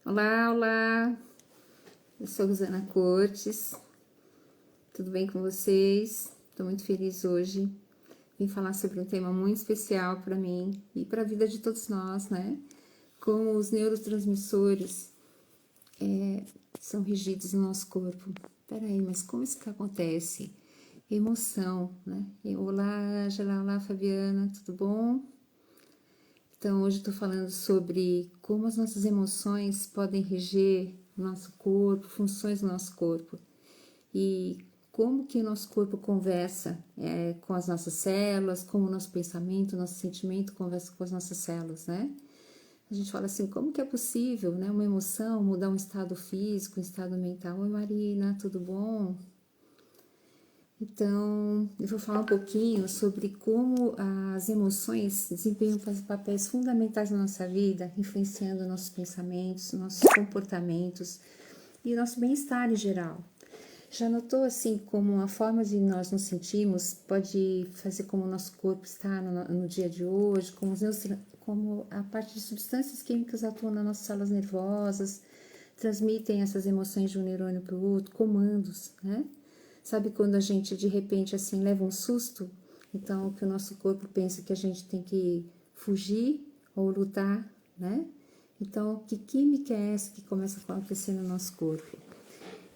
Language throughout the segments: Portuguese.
Olá, olá! Eu sou Rosana Cortes, tudo bem com vocês? Estou muito feliz hoje. Vim falar sobre um tema muito especial para mim e para a vida de todos nós, né? Como os neurotransmissores são regidos no nosso corpo. Peraí, mas como isso que acontece? Emoção, né? Olá, Angela, olá, Fabiana, tudo bom? Então, hoje estou falando sobre como as nossas emoções podem reger o nosso corpo, funções do nosso corpo. E como que o nosso corpo conversa com as nossas células, como o nosso pensamento, o nosso sentimento conversa com as nossas células, né? A gente fala assim, como que é possível, né? Uma emoção mudar um estado físico, um estado mental. Oi, Marina, tudo bom? Então, eu vou falar um pouquinho sobre como as emoções desempenham papéis fundamentais na nossa vida, influenciando nossos pensamentos, nossos comportamentos e nosso bem-estar em geral. Já notou assim como a forma de nós nos sentimos pode fazer como o nosso corpo está no dia de hoje, como a parte de substâncias químicas atuam nas nossas células nervosas, transmitem essas emoções de um neurônio para o outro, comandos, né? Sabe quando a gente de repente assim leva um susto? Então que o nosso corpo pensa que a gente tem que fugir ou lutar, né? Então que química é essa que começa a acontecer no nosso corpo?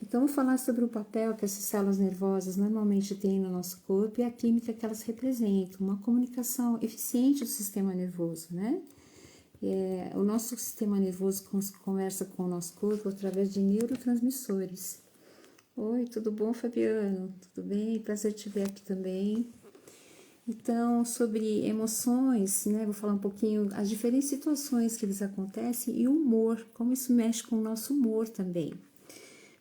Então, vou falar sobre o papel que essas células nervosas normalmente têm no nosso corpo e a química que elas representam, uma comunicação eficiente do sistema nervoso, né? O nosso sistema nervoso conversa com o nosso corpo através de neurotransmissores. Oi, tudo bom, Fabiano? Tudo bem? Prazer te ver aqui também. Então, sobre emoções, né? Vou falar um pouquinho as diferentes situações que eles acontecem e o humor, como isso mexe com o nosso humor também.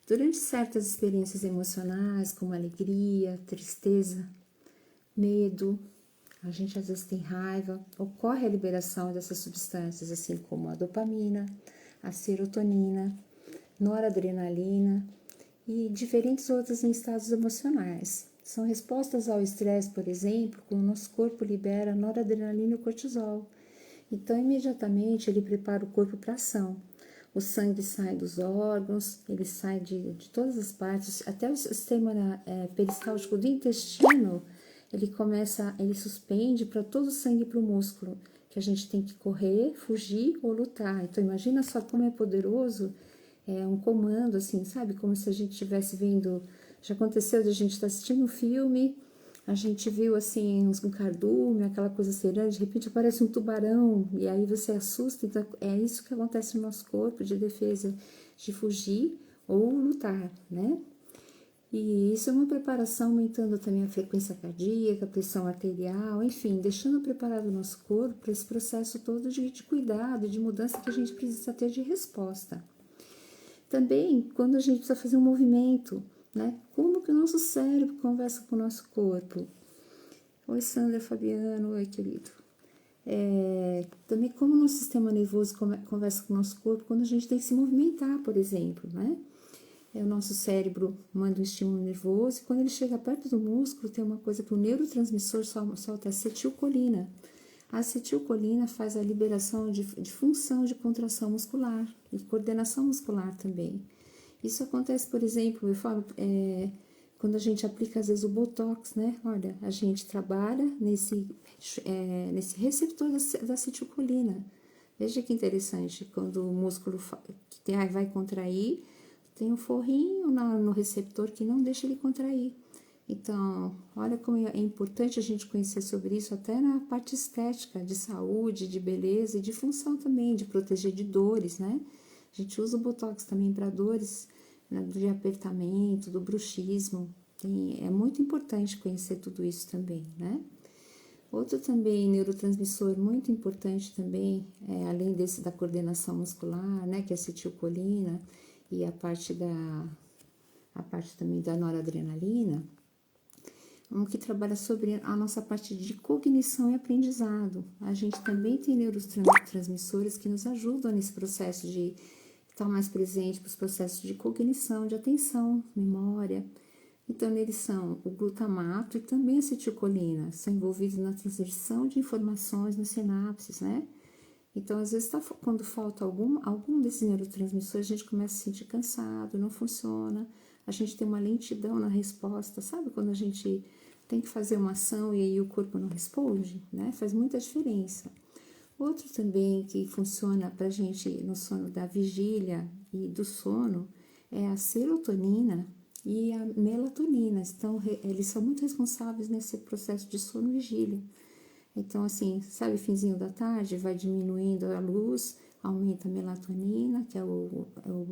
Durante certas experiências emocionais, como alegria, tristeza, medo, a gente às vezes tem raiva, ocorre a liberação dessas substâncias, assim como a dopamina, a serotonina, noradrenalina e diferentes outras em estados emocionais. São respostas ao estresse, por exemplo, quando o nosso corpo libera noradrenalina e cortisol. Então, imediatamente, ele prepara o corpo para ação. O sangue sai dos órgãos, ele sai de todas as partes, até o sistema peristáltico do intestino, ele suspende para todo o sangue para o músculo, que a gente tem que correr, fugir ou lutar. Então, imagina só como é poderoso, um comando, assim, sabe? Como se a gente estivesse vendo, já aconteceu de a gente estar assistindo um filme, a gente viu assim um cardume, aquela coisa serena, de repente aparece um tubarão e aí você assusta. Então é isso que acontece no nosso corpo de defesa, de fugir ou lutar, né? E isso é uma preparação aumentando também a frequência cardíaca, a pressão arterial, enfim, deixando preparado o nosso corpo para esse processo todo de cuidado, de mudança que a gente precisa ter de resposta. Também, quando a gente precisa fazer um movimento, né? Como que o nosso cérebro conversa com o nosso corpo? Oi, Sandra, Fabiano, oi, querido. Também como o nosso sistema nervoso conversa com o nosso corpo quando a gente tem que se movimentar, por exemplo, né? O nosso cérebro manda um estímulo nervoso e quando ele chega perto do músculo, tem uma coisa que o neurotransmissor solta acetilcolina. A acetilcolina faz a liberação de função de contração muscular e coordenação muscular também. Isso acontece, por exemplo, eu falo, quando a gente aplica às vezes o Botox, né? Olha, a gente trabalha nesse receptor da acetilcolina. Veja que interessante, quando o músculo vai contrair, tem um forrinho no receptor que não deixa ele contrair. Então, olha como é importante a gente conhecer sobre isso até na parte estética, de saúde, de beleza e de função também, de proteger de dores, né? A gente usa o Botox também para dores, né, de apertamento, do bruxismo. É muito importante conhecer tudo isso também, né? Outro também neurotransmissor muito importante também, além desse da coordenação muscular, né, que é a acetilcolina e a parte também da noradrenalina, um que trabalha sobre a nossa parte de cognição e aprendizado. A gente também tem neurotransmissores que nos ajudam nesse processo de estar mais presente para os processos de cognição, de atenção, memória. Então, eles são o glutamato e também a acetilcolina, são envolvidos na transmissão de informações nas sinapses, né? Então, às vezes, quando falta algum desses neurotransmissores, a gente começa a se sentir cansado, não funciona, a gente tem uma lentidão na resposta, sabe? Quando a gente tem que fazer uma ação e aí o corpo não responde, né? Faz muita diferença. Outro também que funciona pra gente no sono da vigília e do sono é a serotonina e a melatonina. Então, eles são muito responsáveis nesse processo de sono vigília. Então, assim, sabe, finzinho da tarde, vai diminuindo a luz, aumenta a melatonina, que é o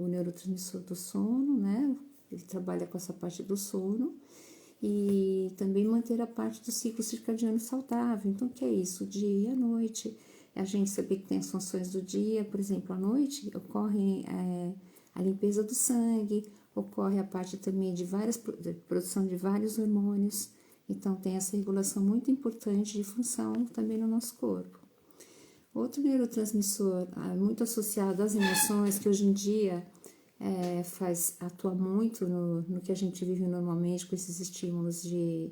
neurotransmissor do sono, né? Ele trabalha com essa parte do sono. E também manter a parte do ciclo circadiano saudável. Então, o que é isso? Dia e a noite. A gente saber que tem as funções do dia, por exemplo, à noite ocorre a limpeza do sangue, ocorre a parte também de produção de vários hormônios. Então, tem essa regulação muito importante de função também no nosso corpo. Outro neurotransmissor muito associado às emoções, que hoje em dia atua muito no que a gente vive normalmente, com esses estímulos de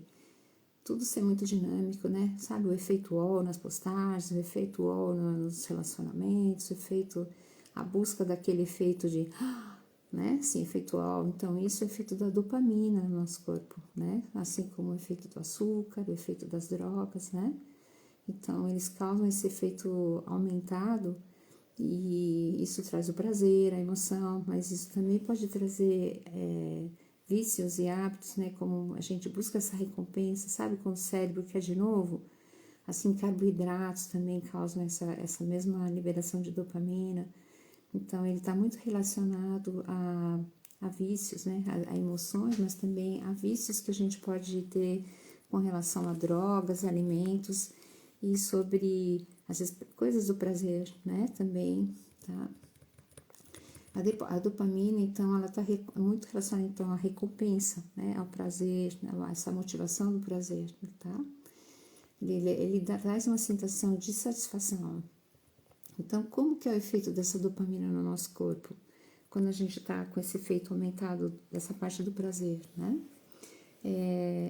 tudo ser muito dinâmico, né? Sabe, o efeito UOL nas postagens, o efeito UOL nos relacionamentos, a busca daquele efeito de né? Sim, efeito UOL. Então, isso é efeito da dopamina no nosso corpo, né? Assim como o efeito do açúcar, o efeito das drogas, né? Então, eles causam esse efeito aumentado e isso traz o prazer, a emoção, mas isso também pode trazer vícios e hábitos, né? Como a gente busca essa recompensa, sabe? Com o cérebro quer de novo. Assim, carboidratos também causam essa mesma liberação de dopamina. Então, ele está muito relacionado a vícios, né? A emoções, mas também a vícios que a gente pode ter com relação a drogas, alimentos e sobre as coisas do prazer, né? Também, tá? A dopamina, então, ela está muito relacionada, então, à recompensa, né? Ao prazer, essa motivação do prazer, tá? Ele traz uma sensação de satisfação. Então, como que é o efeito dessa dopamina no nosso corpo? Quando a gente está com esse efeito aumentado dessa parte do prazer, né?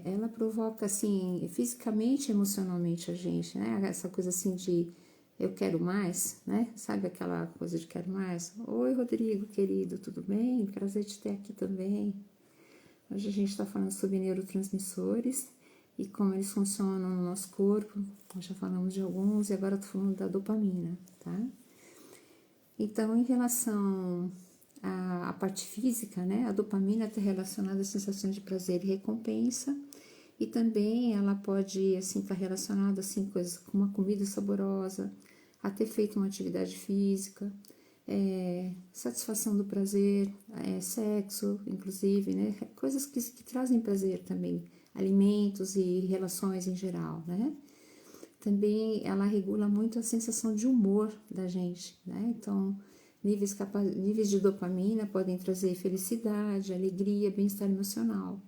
Ela provoca, assim, fisicamente e emocionalmente a gente, né? Essa coisa assim de eu quero mais, né? Sabe aquela coisa de quero mais? Oi, Rodrigo, querido, tudo bem? Prazer te ter aqui também. Hoje a gente está falando sobre neurotransmissores e como eles funcionam no nosso corpo. Nós já falamos de alguns e agora estou falando da dopamina, tá? Então, em relação à parte física, né? A dopamina está relacionada às sensações de prazer e recompensa. E também ela pode, assim, estar relacionada, assim, coisas como uma comida saborosa, a ter feito uma atividade física, satisfação do prazer, sexo, inclusive, né? Coisas que trazem prazer também, alimentos e relações em geral, né? Também ela regula muito a sensação de humor da gente, né? Então, níveis de dopamina podem trazer felicidade, alegria, bem-estar emocional.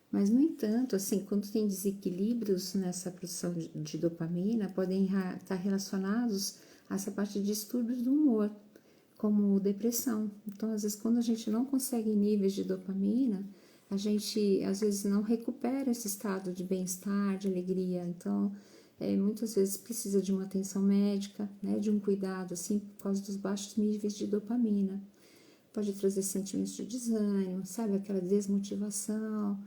Mas, no entanto, assim, quando tem desequilíbrios nessa produção de dopamina, podem estar relacionados a essa parte de distúrbios do humor, como depressão. Então, às vezes, quando a gente não consegue níveis de dopamina, a gente, às vezes, não recupera esse estado de bem-estar, de alegria. Então, muitas vezes precisa de uma atenção médica, né, de um cuidado, assim, por causa dos baixos níveis de dopamina. Pode trazer sentimentos de desânimo, sabe, aquela desmotivação,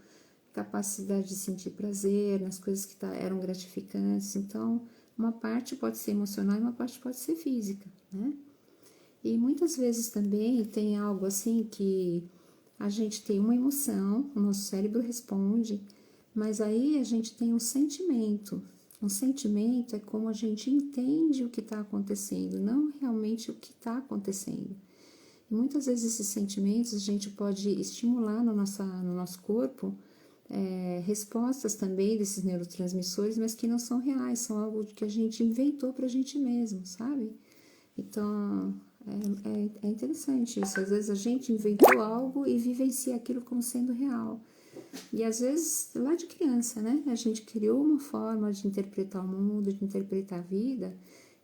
capacidade de sentir prazer nas coisas que eram gratificantes. Então, uma parte pode ser emocional e uma parte pode ser física, né? E muitas vezes também tem algo assim que a gente tem uma emoção, o nosso cérebro responde, mas aí a gente tem um sentimento. Um sentimento é como a gente entende o que está acontecendo, não realmente o que está acontecendo. E muitas vezes esses sentimentos a gente pode estimular no nosso corpo respostas também desses neurotransmissores, mas que não são reais, são algo que a gente inventou para a gente mesmo, sabe? Então, é interessante isso. Às vezes a gente inventou algo e vivencia aquilo como sendo real. E às vezes, lá de criança, né? A gente criou uma forma de interpretar o mundo, de interpretar a vida,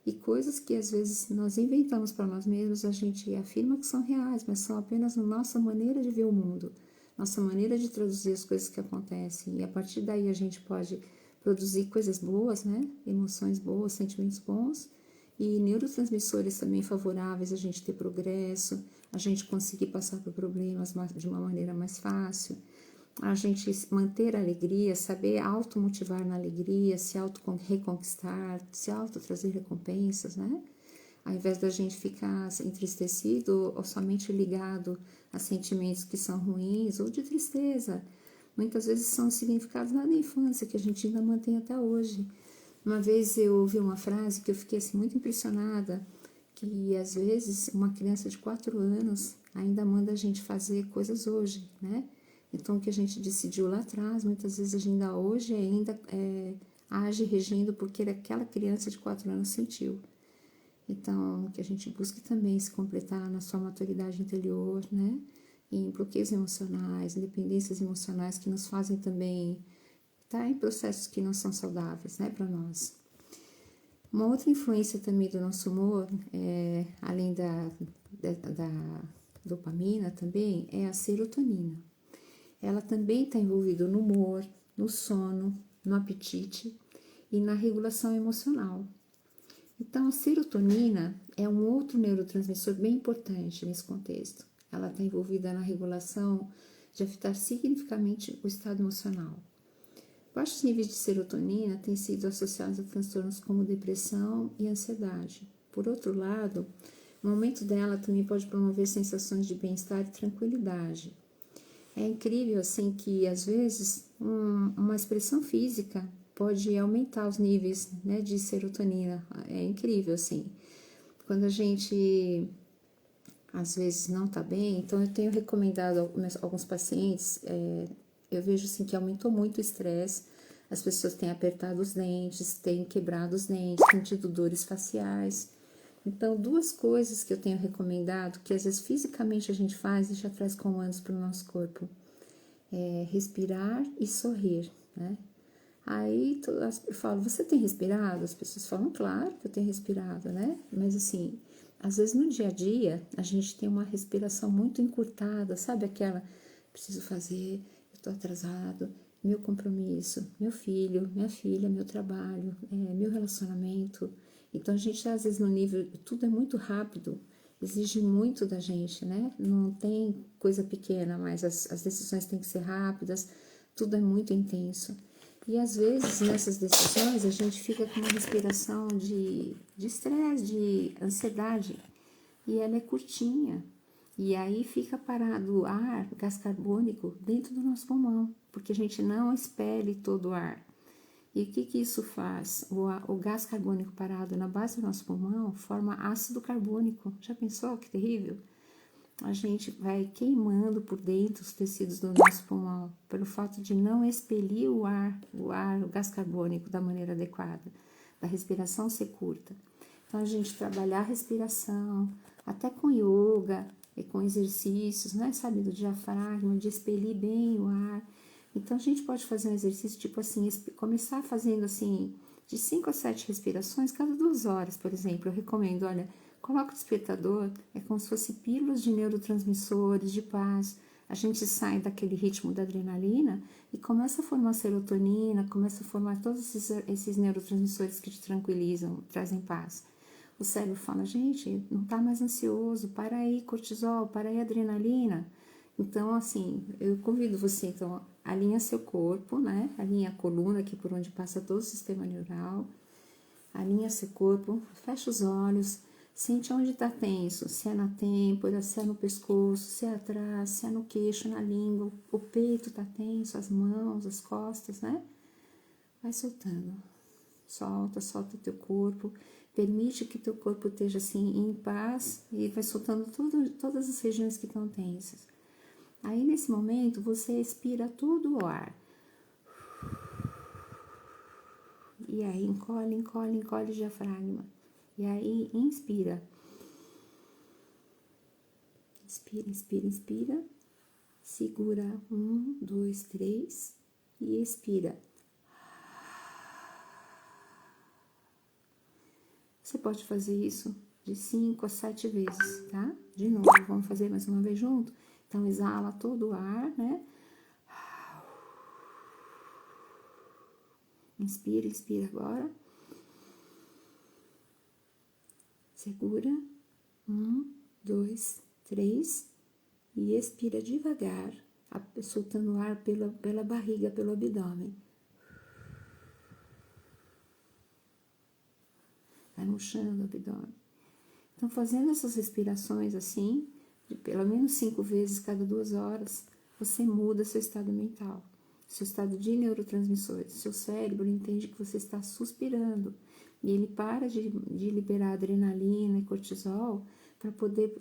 e coisas que às vezes nós inventamos para nós mesmos, a gente afirma que são reais, mas são apenas a nossa maneira de ver o mundo, nossa maneira de traduzir as coisas que acontecem. E a partir daí a gente pode produzir coisas boas, né? Emoções boas, sentimentos bons, E neurotransmissores também favoráveis a gente ter progresso, a gente conseguir passar por problemas de uma maneira mais fácil, a gente manter a alegria, saber automotivar na alegria, se auto-reconquistar, se auto-trazer recompensas, né? Ao invés da gente ficar entristecido ou somente ligado a sentimentos que são ruins ou de tristeza. Muitas vezes são significados lá da infância que a gente ainda mantém até hoje. Uma vez eu ouvi uma frase que eu fiquei assim, muito impressionada, que às vezes uma criança de 4 anos ainda manda a gente fazer coisas hoje, né? Então o que a gente decidiu lá atrás, muitas vezes a gente ainda age regendo porque aquela criança de 4 anos sentiu. Então, que a gente busque também se completar na sua maturidade interior, né? Em bloqueios emocionais, dependências emocionais que nos fazem também estar em processos que não são saudáveis, né, para nós. Uma outra influência também do nosso humor, além da dopamina também, é a serotonina. Ela também está envolvida no humor, no sono, no apetite e na regulação emocional. Então, a serotonina é um outro neurotransmissor bem importante nesse contexto. Ela está envolvida na regulação de afetar significativamente o estado emocional. Baixos níveis de serotonina têm sido associados a transtornos como depressão e ansiedade. Por outro lado, o aumento dela também pode promover sensações de bem-estar e tranquilidade. É incrível, assim, que às vezes uma expressão física pode aumentar os níveis, né, de serotonina. É incrível, assim. Quando a gente, às vezes, não tá bem, então eu tenho recomendado a alguns pacientes, eu vejo, assim, que aumentou muito o estresse, as pessoas têm apertado os dentes, têm quebrado os dentes, têm tido dores faciais. Então, 2 coisas que eu tenho recomendado, que às vezes fisicamente a gente faz e já traz comandos para o nosso corpo. Respirar e sorrir, né? Aí eu falo, você tem respirado? As pessoas falam, claro que eu tenho respirado, né? Mas assim, às vezes no dia a dia, a gente tem uma respiração muito encurtada, sabe aquela, preciso fazer, eu tô atrasado, meu compromisso, meu filho, minha filha, meu trabalho, meu relacionamento. Então a gente às vezes no nível, tudo é muito rápido, exige muito da gente, né? Não tem coisa pequena, mas as decisões têm que ser rápidas, tudo é muito intenso. E às vezes nessas decisões a gente fica com uma respiração de estresse, de ansiedade, e ela é curtinha. E aí fica parado o ar, o gás carbônico, dentro do nosso pulmão, porque a gente não expele todo o ar. E o que isso faz? O gás carbônico parado na base do nosso pulmão forma ácido carbônico. Já pensou que terrível? A gente vai queimando por dentro os tecidos do nosso pulmão, pelo fato de não expelir o gás carbônico da maneira adequada, da respiração ser curta. Então, a gente trabalhar a respiração, até com yoga e com exercícios, né, sabe, do diafragma, de expelir bem o ar. Então, a gente pode fazer um exercício, tipo assim, começar fazendo assim, de 5 a 7 respirações cada 2 horas, por exemplo. Eu recomendo, olha, coloca o despertador, é como se fosse pílulas de neurotransmissores, de paz. A gente sai daquele ritmo da adrenalina e começa a formar serotonina, começa a formar todos esses neurotransmissores que te tranquilizam, trazem paz. O cérebro fala, gente, não tá mais ansioso, para aí cortisol, para aí adrenalina. Então, assim, eu convido você, então, alinha seu corpo, né? Alinha a coluna, aqui por onde passa todo o sistema neural. Alinha seu corpo, fecha os olhos, sente onde está tenso, se é na têmpora, se é no pescoço, se é atrás, se é no queixo, na língua, o peito está tenso, as mãos, as costas, né? Vai soltando. Solta o teu corpo. Permite que teu corpo esteja assim em paz e vai soltando todas as regiões que estão tensas. Aí nesse momento você expira todo o ar. E aí encolhe o diafragma. E aí inspira. Inspira. Segura 1, 2, 3 e expira. Você pode fazer isso de 5 a 7 vezes, tá? De novo, vamos fazer mais uma vez junto? Então, exala todo o ar, né? Inspira agora. Segura. 1, 2, 3. E expira devagar, soltando o ar pela barriga, pelo abdômen. Vai murchando o abdômen. Então, fazendo essas respirações assim, de pelo menos 5 vezes cada 2 horas, você muda seu estado mental, seu estado de neurotransmissores. Seu cérebro entende que você está suspirando e ele para de liberar adrenalina e cortisol para poder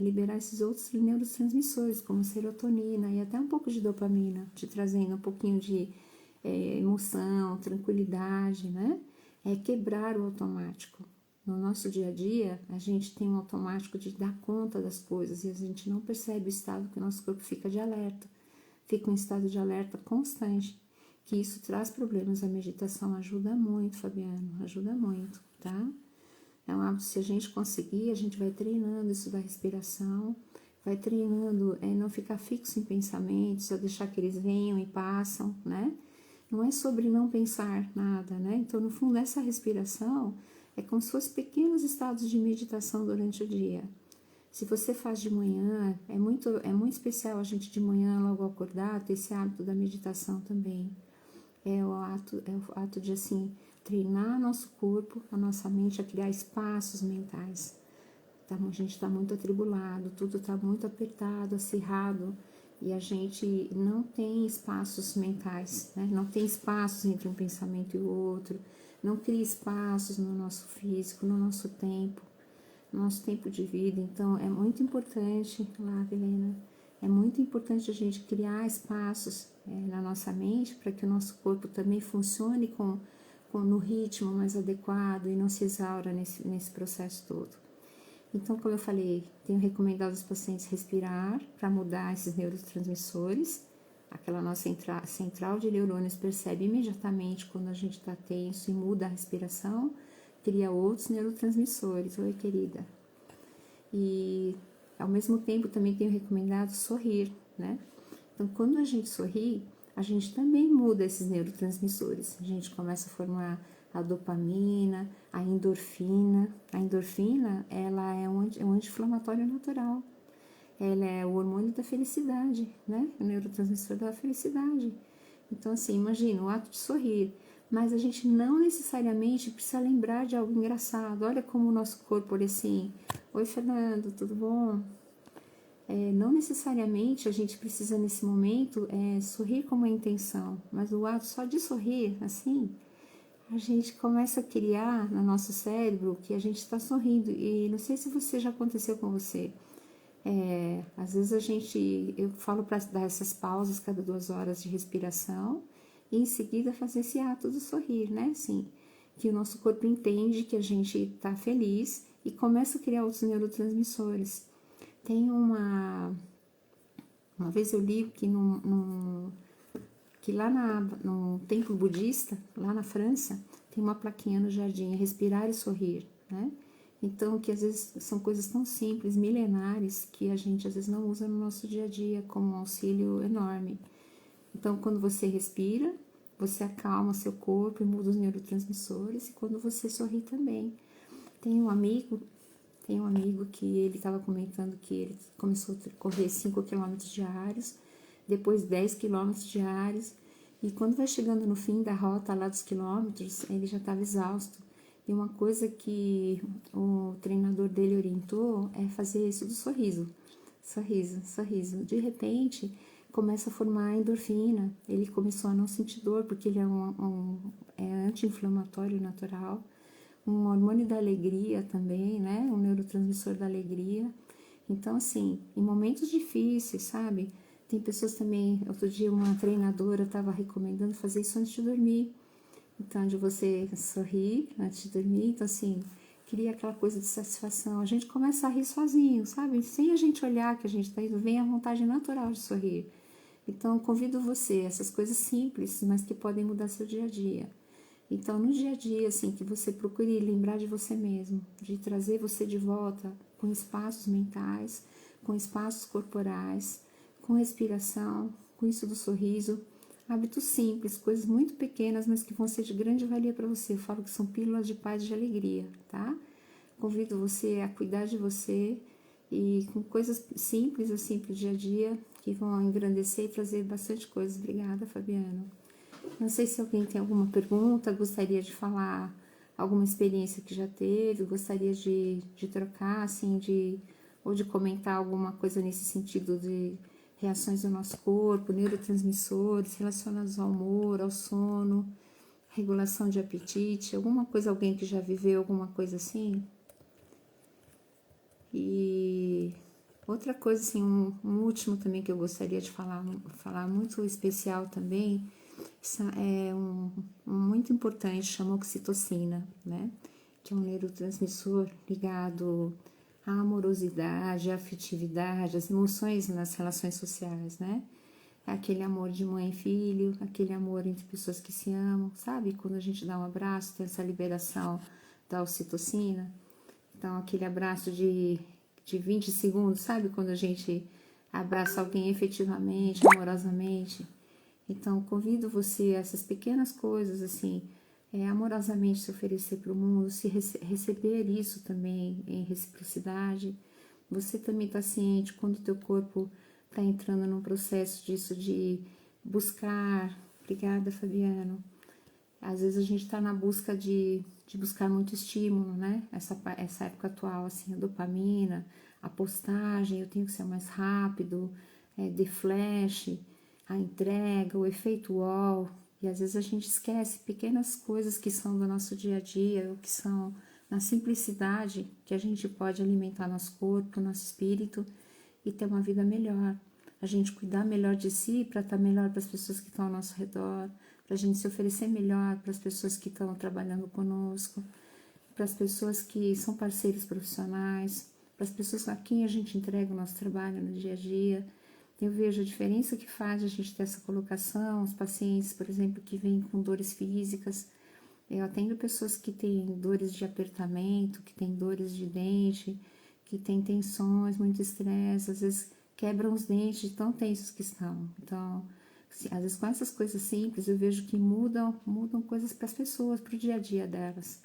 liberar esses outros neurotransmissores, como serotonina e até um pouco de dopamina, te trazendo um pouquinho de emoção, tranquilidade, né? É quebrar o automático. No nosso dia a dia, a gente tem um automático de dar conta das coisas e a gente não percebe o estado que o nosso corpo fica de alerta. Fica em estado de alerta constante, que isso traz problemas. A meditação ajuda muito, Fabiano, ajuda muito, tá? É um hábito, se a gente conseguir, a gente vai treinando isso da respiração, vai treinando não ficar fixo em pensamentos, só deixar que eles venham e passam, né? Não é sobre não pensar nada, né? Então, no fundo, essa respiração é como se fossem pequenos estados de meditação durante o dia. Se você faz de manhã, é muito especial a gente de manhã, logo acordar, ter esse hábito da meditação também. É o ato de, assim, treinar nosso corpo, a nossa mente a criar espaços mentais. A gente está muito atribulado, tudo está muito apertado, acirrado, e a gente não tem espaços mentais, né? Não tem espaços entre um pensamento e o outro, não cria espaços no nosso físico, no nosso tempo de vida. Então, é muito importante, Helena, é muito importante a gente criar espaços na nossa mente para que o nosso corpo também funcione no ritmo mais adequado e não se exaura nesse processo todo. Então, como eu falei, tenho recomendado aos pacientes respirar para mudar esses neurotransmissores. Aquela nossa central de neurônios percebe imediatamente quando a gente está tenso e muda a respiração, cria outros neurotransmissores. Oi, querida. E, ao mesmo tempo, também tenho recomendado sorrir, né? Então, quando a gente sorri, a gente também muda esses neurotransmissores. A gente começa a formar a dopamina, a endorfina. A endorfina, ela é um anti-inflamatório natural. Ela é o hormônio da felicidade, né? O neurotransmissor da felicidade. Então, assim, imagina o ato de sorrir. Mas a gente não necessariamente precisa lembrar de algo engraçado. Olha como o nosso corpo, olha assim. Oi, Fernando, tudo bom? Não necessariamente a gente precisa, nesse momento, sorrir com uma intenção. Mas o ato só de sorrir, assim, a gente começa a criar no nosso cérebro que a gente está sorrindo. E não sei se já aconteceu com você. Às vezes eu falo para dar essas pausas cada 2 horas de respiração e em seguida fazer esse ato do sorrir, né? Assim, que o nosso corpo entende que a gente está feliz e começa a criar outros neurotransmissores. Tem uma vez eu li que lá no templo budista, lá na França, tem uma plaquinha no jardim, respirar e sorrir, né? Então, que às vezes são coisas tão simples, milenares, que a gente às vezes não usa no nosso dia a dia como um auxílio enorme. Então, quando você respira, você acalma seu corpo e muda os neurotransmissores, e quando você sorri também. Tem um amigo que ele estava comentando que ele começou a correr 5 km diários, depois 10 km diários, e quando vai chegando no fim da rota lá dos quilômetros, ele já estava exausto. E uma coisa que o treinador dele orientou é fazer isso do sorriso. Sorriso, sorriso. De repente, começa a formar endorfina. Ele começou a não sentir dor, porque ele é anti-inflamatório natural. Um hormônio da alegria também, né? Um neurotransmissor da alegria. Então, assim, em momentos difíceis, sabe? Tem pessoas também, outro dia uma treinadora estava recomendando fazer isso antes de dormir. Então, de você sorrir antes de dormir, então assim, cria aquela coisa de satisfação. A gente começa a rir sozinho, sabe? Sem a gente olhar que a gente está indo, vem a vontade natural de sorrir. Então, convido você, essas coisas simples, mas que podem mudar seu dia a dia. Então, no dia a dia, assim, que você procure lembrar de você mesmo, de trazer você de volta com espaços mentais, com espaços corporais, com respiração, com isso do sorriso. Hábitos simples, coisas muito pequenas, mas que vão ser de grande valia para você. Eu falo que são pílulas de paz e de alegria, tá? convido você a cuidar de você e com coisas simples assim pro dia a dia que vão engrandecer e trazer bastante coisa. Obrigada, Fabiano. Não sei se alguém tem alguma pergunta, gostaria de falar alguma experiência que já teve, gostaria de trocar, assim, ou de comentar alguma coisa nesse sentido de reações do nosso corpo, neurotransmissores relacionados ao humor, ao sono, regulação de apetite, alguma coisa, alguém que já viveu alguma coisa assim. E outra coisa, assim, um último também que eu gostaria de falar muito especial também, é muito importante, chama oxitocina, né? Que é um neurotransmissor ligado à amorosidade, à afetividade, às emoções nas relações sociais, né? Aquele amor de mãe e filho, aquele amor entre pessoas que se amam, sabe? Quando a gente dá um abraço, tem essa liberação da oxitocina. Então, aquele abraço de 20 segundos, sabe? Quando a gente abraça alguém efetivamente, amorosamente. Então, convido você a essas pequenas coisas, assim, amorosamente se oferecer para o mundo, se receber isso também em reciprocidade. Você também está ciente quando o teu corpo está entrando num processo disso de buscar. Obrigada, Fabiano. Às vezes a gente está na busca de buscar muito estímulo, né? Essa época atual, assim, a dopamina, a postagem, eu tenho que ser mais rápido, de flash, a entrega, o efeito wall. E às vezes a gente esquece pequenas coisas que são do nosso dia a dia, ou que são na simplicidade que a gente pode alimentar nosso corpo, nosso espírito e ter uma vida melhor. A gente cuidar melhor de si para estar melhor para as pessoas que estão ao nosso redor, para a gente se oferecer melhor para as pessoas que estão trabalhando conosco, para as pessoas que são parceiros profissionais, para as pessoas a quem a gente entrega o nosso trabalho no dia a dia. Eu vejo a diferença que faz a gente ter essa colocação, os pacientes, por exemplo, que vêm com dores físicas. Eu atendo pessoas que têm dores de apertamento, que têm dores de dente, que têm tensões, muito estresse, às vezes quebram os dentes de tão tensos que estão. Então, às vezes com essas coisas simples, eu vejo que mudam coisas para as pessoas, para o dia a dia delas.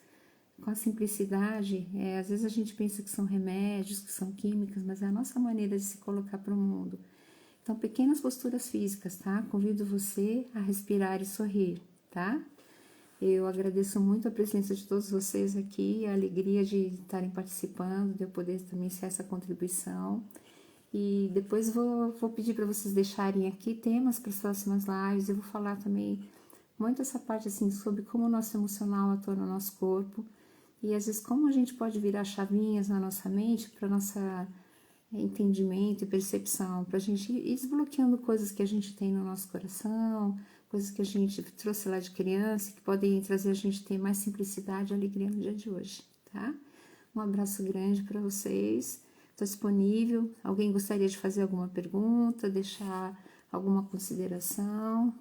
Com a simplicidade, às vezes a gente pensa que são remédios, que são químicas, mas é a nossa maneira de se colocar para o mundo. Então, pequenas posturas físicas, tá? Convido você a respirar e sorrir, tá? Eu agradeço muito a presença de todos vocês aqui, a alegria de estarem participando, de eu poder também ser essa contribuição. E depois vou pedir para vocês deixarem aqui temas para as próximas lives. Eu vou falar também muito essa parte assim sobre como o nosso emocional atua no nosso corpo e às vezes como a gente pode virar chavinhas na nossa mente para nossa entendimento e percepção, para a gente ir desbloqueando coisas que a gente tem no nosso coração, coisas que a gente trouxe lá de criança, que podem trazer a gente ter mais simplicidade e alegria no dia de hoje, tá? Um abraço grande para vocês, estou disponível. Alguém gostaria de fazer alguma pergunta, deixar alguma consideração?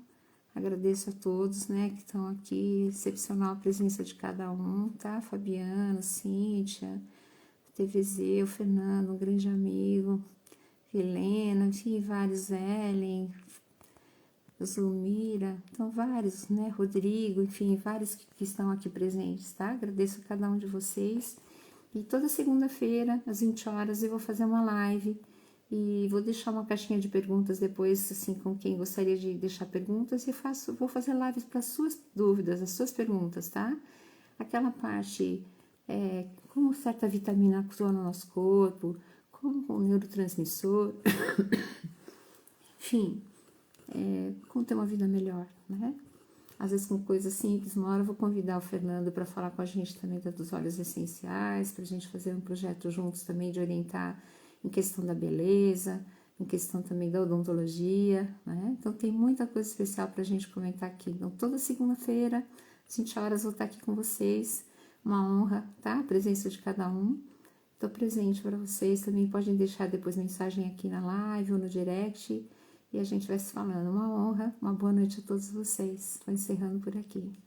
Agradeço a todos, né, que estão aqui, excepcional a presença de cada um, tá? Fabiano, Cíntia, TVZ, o Fernando, um grande amigo, Helena, enfim, vários, Ellen, Zulmira, então vários, né, Rodrigo, enfim, vários que estão aqui presentes, tá? Agradeço a cada um de vocês. E toda segunda-feira, às 20 horas, eu vou fazer uma live e vou deixar uma caixinha de perguntas depois, assim, com quem gostaria de deixar perguntas, e vou fazer lives para as suas dúvidas, as suas perguntas, tá? Aquela parte, como certa vitamina atua no nosso corpo, como o neurotransmissor, enfim, como ter uma vida melhor, né? Às vezes com coisas simples. Uma hora eu vou convidar o Fernando para falar com a gente também dos óleos essenciais, para a gente fazer um projeto juntos também de orientar em questão da beleza, em questão também da odontologia, né? Então tem muita coisa especial para a gente comentar aqui. Então toda segunda-feira, às 20 horas, vou estar aqui com vocês. Uma honra, tá? A presença de cada um. Estou presente para vocês. Também podem deixar depois mensagem aqui na live ou no direct. E a gente vai se falando. Uma honra, uma boa noite a todos vocês. Estou encerrando por aqui.